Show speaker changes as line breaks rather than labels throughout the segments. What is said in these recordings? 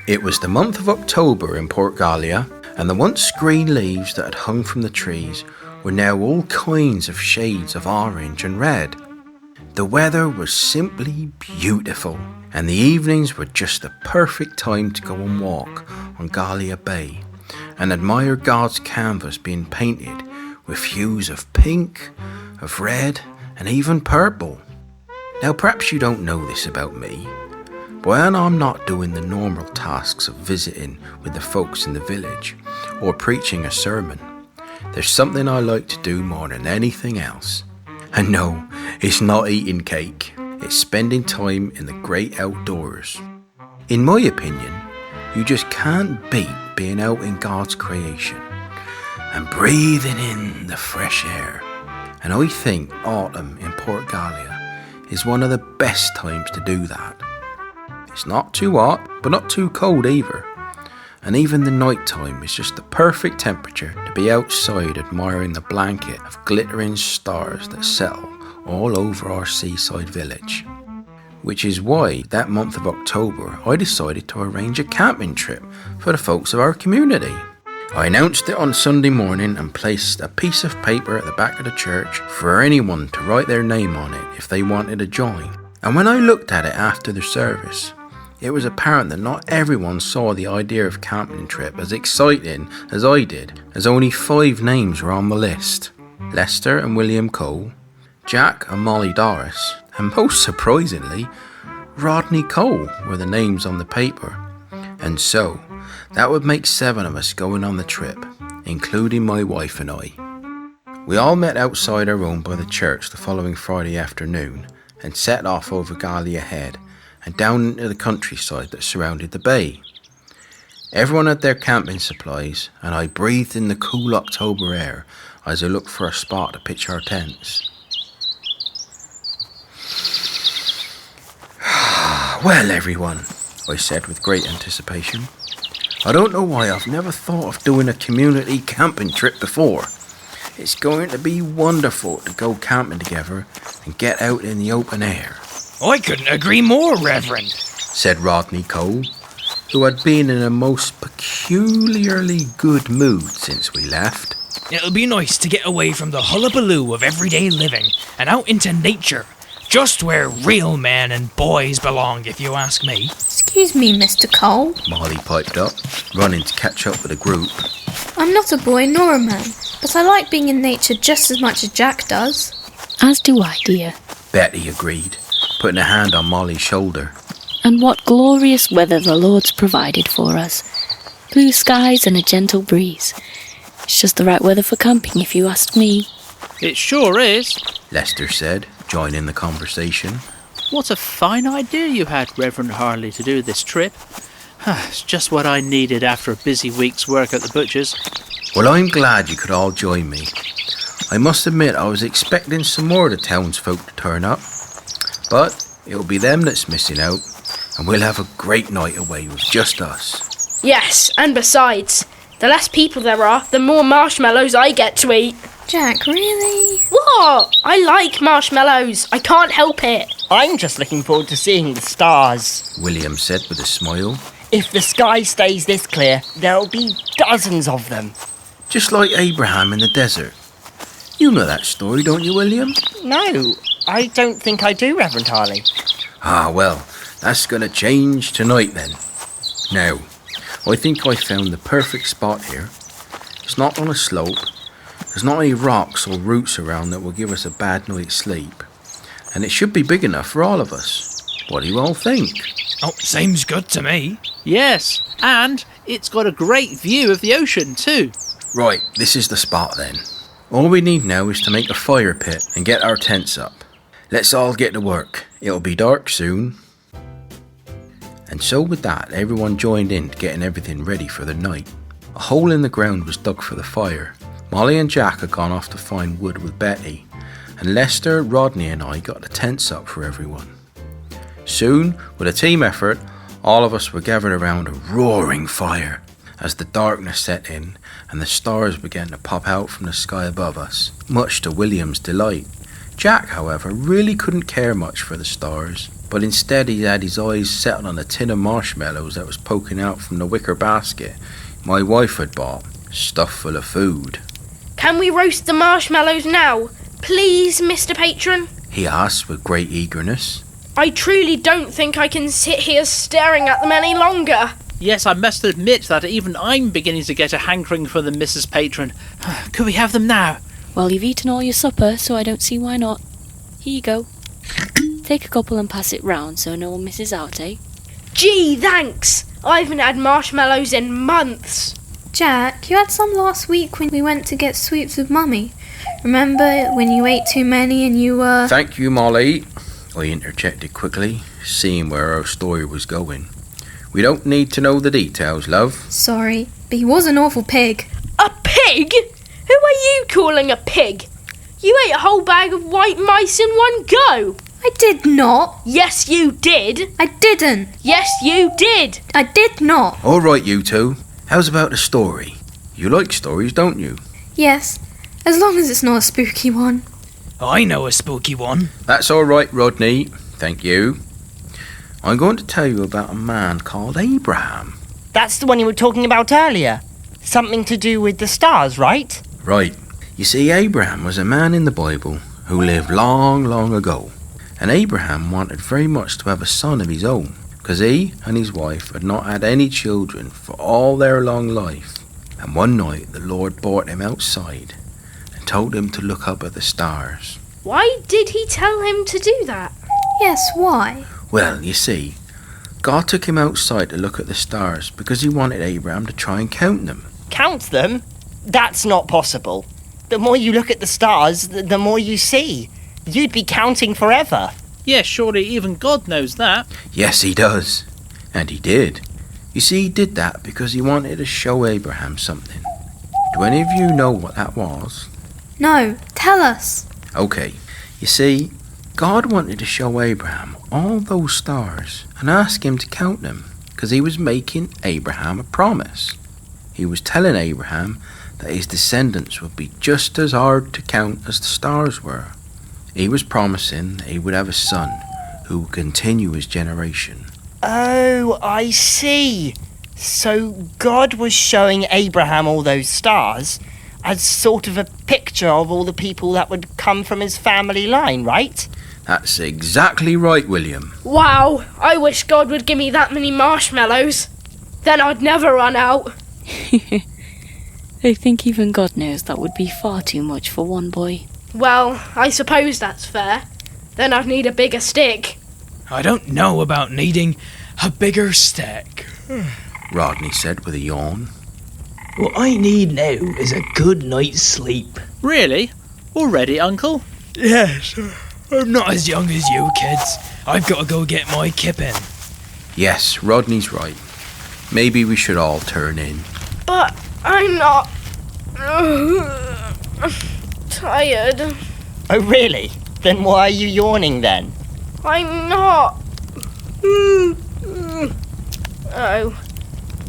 It was the month of October in Port Galia, and the once green leaves that had hung from the trees were now all kinds of shades of orange and red. The weather was simply beautiful, and the evenings were just the perfect time to go and walk on Galia Bay and admire God's canvas being painted with hues of pink, of red, and even purple. Now perhaps you don't know this about me, but when I'm not doing the normal tasks of visiting with the folks in the village or preaching a sermon, there's something I like to do more than anything else. And no, it's not eating cake, it's spending time in the great outdoors. In my opinion, you just can't beat being out in God's creation and breathing in the fresh air. And I think autumn in Port Galia is one of the best times to do that. It's not too hot, but not too cold either. And even the night time is just the perfect temperature to be outside admiring the blanket of glittering stars that settle all over our seaside village. Which is why that month of October I decided to arrange a camping trip for the folks of our community. I announced it on Sunday morning and placed a piece of paper at the back of the church for anyone to write their name on it if they wanted to join. And when I looked at it after the service, it was apparent that not everyone saw the idea of camping trip as exciting as I did, as only 5 names were on the list. Lester and William Cole, Jack and Molly Doris, and most surprisingly, Rodney Cole were the names on the paper. And so, that would make 7 of us going on the trip, including my wife and I. We all met outside our room by the church the following Friday afternoon and set off over Galia Head and down into the countryside that surrounded the bay. Everyone had their camping supplies, and I breathed in the cool October air as I looked for a spot to pitch our tents. Well, everyone, I said with great anticipation, I don't know why I've never thought of doing a community camping trip before. It's going to be wonderful to go camping together and get out in the open air.
I couldn't agree more, Reverend,
said Rodney Cole, who had been in a most peculiarly good mood since we left.
It'll be nice to get away from the hullabaloo of everyday living and out into nature, just where real men and boys belong, if you ask me.
Excuse me, Mr. Cole,
Molly piped up, running to catch up with the group.
I'm not a boy nor a man, but I like being in nature just as much as Jack does.
As do I, dear,
Betty agreed, putting a hand on Molly's shoulder.
And what glorious weather the Lord's provided for us. Blue skies and a gentle breeze. It's just the right weather for camping, if you ask me.
It sure is,
Lester said, joining the conversation.
What a fine idea you had, Reverend Harley, to do this trip. It's just what I needed after a busy week's work at the butcher's.
Well, I'm glad you could all join me. I must admit I was expecting some more of the townsfolk to turn up. But it'll be them that's missing out, and we'll have a great night away with just us.
Yes, and besides, The less people there are, the more marshmallows I get to eat.
Jack, really?
What? I like marshmallows. I can't help it.
I'm just looking forward to seeing the stars.
William said with a smile.
If the sky stays this clear, there'll be dozens of them.
Just like Abraham in the desert. You know that story, don't you, William?
No, I don't think I do, Reverend Harley.
Ah, well, that's going to change tonight then. Now, I think I found the perfect spot here. It's not on a slope. There's not any rocks or roots around that will give us a bad night's sleep. And it should be big enough for all of us. What do you all think?
Oh, seems good to me.
Yes, and it's got a great view of the ocean too.
Right, this is the spot then. All we need now is to make a fire pit and get our tents up. Let's all get to work. It'll be dark soon. And so with that, everyone joined in getting everything ready for the night. A hole in the ground was dug for the fire. Molly and Jack had gone off to find wood with Betty, and Lester, Rodney and I got the tents up for everyone. Soon, with a team effort, all of us were gathered around a roaring fire as the darkness set in and the stars began to pop out from the sky above us, much to William's delight. Jack, however, really couldn't care much for the stars, but instead he had his eyes settled on a tin of marshmallows that was poking out from the wicker basket my wife had bought, stuffed full of food.
Can we roast the marshmallows now? Please, Mr. Patron?
He asked with great eagerness.
I truly don't think I can sit here staring at them any longer.
Yes, I must admit that even I'm beginning to get a hankering for them, Mrs. Patron. Could we have them now?
Well, you've eaten all your supper, so I don't see why not. Here you go. Take a couple and pass it round so no one misses out, eh?
Gee, thanks. I haven't had marshmallows in months.
Jack, you had some last week when we went to get sweets with Mummy. Remember when you ate too many and you were...
Thank you, Molly, I interjected quickly, seeing where our story was going. We don't need to know the details, love.
Sorry, but he was an awful pig.
A pig? Who are you calling a pig? You ate a whole bag of white mice in one go.
I did not.
Yes, you did.
I didn't.
Yes, you did.
I did not.
All right, you two. How's about the story? You like stories, don't you?
Yes, as long as it's not a spooky one.
I know a spooky one.
That's all right, Rodney. Thank you. I'm going to tell you about a man called Abraham.
That's the one you were talking about earlier. Something to do with the stars, right?
Right. You see, Abraham was a man in the Bible who lived long, long ago. And Abraham wanted very much to have a son of his own, because he and his wife had not had any children for all their long life. And one night the Lord brought him outside and told him to look up at the stars.
Why did he tell him to do that?
Yes, why?
Well, you see, God took him outside to look at the stars because he wanted Abraham to try and count them.
Count them? That's not possible. The more you look at the stars, the more you see. You'd be counting forever.
Yes, surely even God knows that.
Yes, he does. And he did. You see, he did that because he wanted to show Abraham something. Do any of you know what that was?
No, tell us.
Okay, you see, God wanted to show Abraham all those stars and ask him to count them because he was making Abraham a promise. He was telling Abraham that his descendants would be just as hard to count as the stars were. He was promising that he would have a son who would continue his generation.
Oh, I see. So God was showing Abraham all those stars as sort of a picture of all the people that would come from his family line, right?
That's exactly right, William.
Wow, I wish God would give me that many marshmallows. Then I'd never run out.
I think even God knows that would be far too much for one boy.
Well, I suppose that's fair. Then I'd need a bigger stick.
I don't know about needing a bigger stick.
Rodney said with a yawn.
What I need now is a good night's sleep.
Really? Already, Uncle?
Yes, I'm not as young as you kids. I've got to go get my kip in.
Yes, Rodney's right. Maybe we should all turn in.
But I'm not... tired.
Oh, really? Then why are you yawning then?
I'm not... Oh.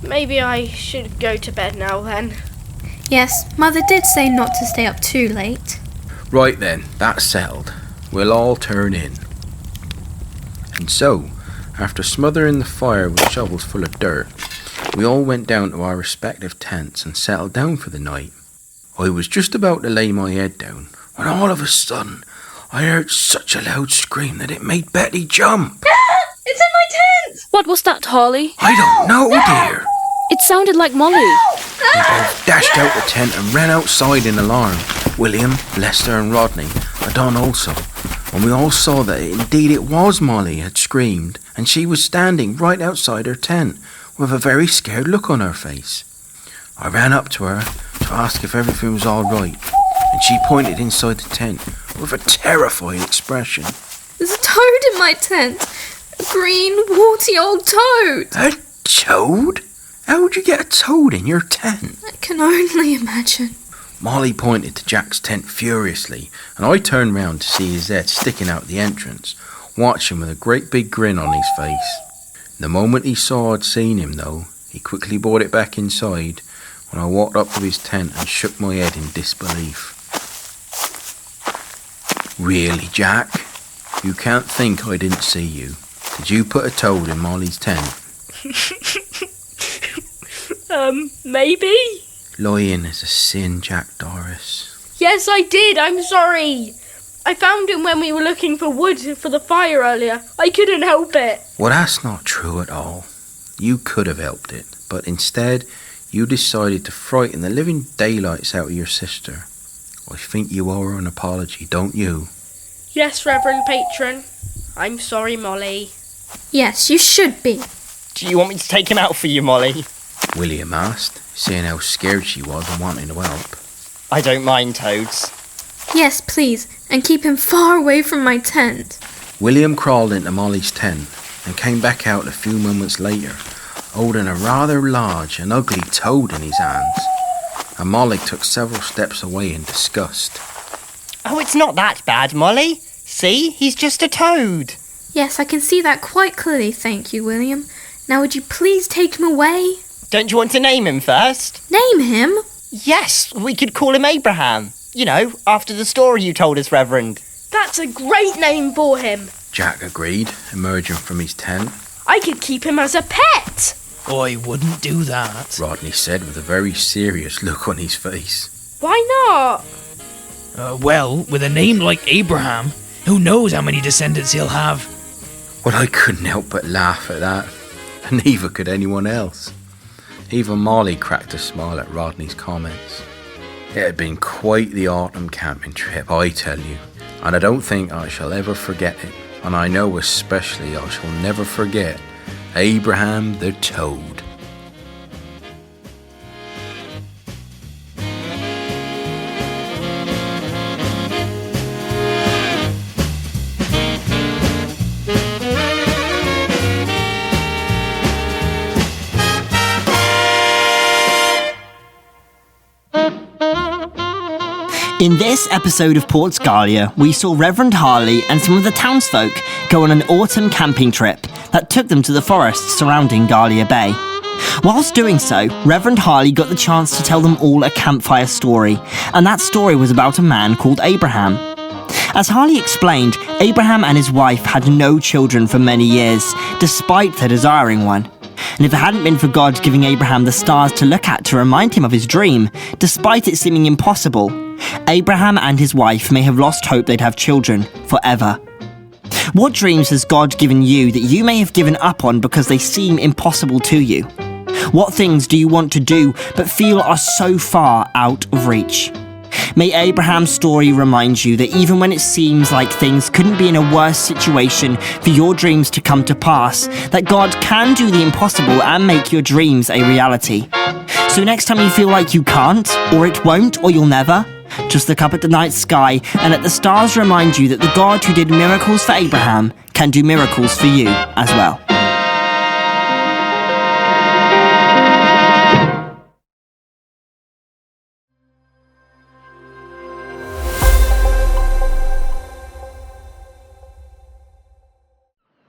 Maybe I should go to bed now then.
Yes, Mother did say not to stay up too late.
Right then, that's settled. We'll all turn in. And so, after smothering the fire with shovels full of dirt, we all went down to our respective tents and settled down for the night. I was just about to lay my head down when all of a sudden I heard such a loud scream that it made Betty jump.
It's in my tent! What was that, Harley?
I don't know, dear.
It sounded like Molly.
We both dashed out the tent and ran outside in alarm. William, Lester and Rodney, and Don also. And we all saw that indeed it was Molly had screamed, and she was standing right outside her tent with a very scared look on her face. I ran up to her to ask if everything was all right, and she pointed inside the tent with a terrified expression.
There's a toad in my tent. A green, warty old toad.
A toad? How'd you get a toad in your tent?
I can only imagine.
Molly pointed to Jack's tent furiously, and I turned round to see his head sticking out the entrance, watching with a great big grin on his face. The moment he saw I'd seen him, though, he quickly brought it back inside when I walked up to his tent and shook my head in disbelief. Really, Jack? You can't think I didn't see you. Did you put a toad in Molly's tent?
Maybe?
Lying is a sin, Jack Doris.
Yes, I did. I'm sorry. I found him when we were looking for wood for the fire earlier. I couldn't help it.
Well, that's not true at all. You could have helped it, but instead you decided to frighten the living daylights out of your sister. I think you owe her an apology, don't you?
Yes, Reverend Patron. I'm sorry, Molly.
Yes, you should be.
Do you want me to take him out for you, Molly?
William asked, seeing how scared she was and wanting to help.
I don't mind toads.
Yes, please, and keep him far away from my tent.
William crawled into Molly's tent and came back out a few moments later, holding a rather large and ugly toad in his hands. And Molly took several steps away in disgust.
Oh, it's not that bad, Molly. See, he's just a toad.
Yes, I can see that quite clearly, thank you, William. Now would you please take him away?
Don't you want to name him first?
Name him?
Yes, we could call him Abraham. You know, after the story you told us, Reverend.
That's a great name for him.
Jack agreed, emerging from his tent.
I could keep him as a pet.
I wouldn't do that.
Rodney said with a very serious look on his face.
Why not?
Well, with a name like Abraham, who knows how many descendants he'll have?
Well, I couldn't help but laugh at that, and neither could anyone else. Even Molly cracked a smile at Rodney's comments. It had been quite the autumn camping trip, I tell you, and I don't think I shall ever forget it, and I know especially I shall never forget Abraham the Toad.
In this episode of Port Galia, we saw Reverend Harley and some of the townsfolk go on an autumn camping trip that took them to the forests surrounding Galia Bay. Whilst doing so, Reverend Harley got the chance to tell them all a campfire story, and that story was about a man called Abraham. As Harley explained, Abraham and his wife had no children for many years, despite their desiring one. And if it hadn't been for God giving Abraham the stars to look at to remind him of his dream, despite it seeming impossible, Abraham and his wife may have lost hope they'd have children forever. What dreams has God given you that you may have given up on because they seem impossible to you? What things do you want to do but feel are so far out of reach? May Abraham's story remind you that even when it seems like things couldn't be in a worse situation for your dreams to come to pass, that God can do the impossible and make your dreams a reality. So next time you feel like you can't, or it won't, or you'll never, just look up at the night sky and let the stars remind you that the God who did miracles for Abraham can do miracles for you as well.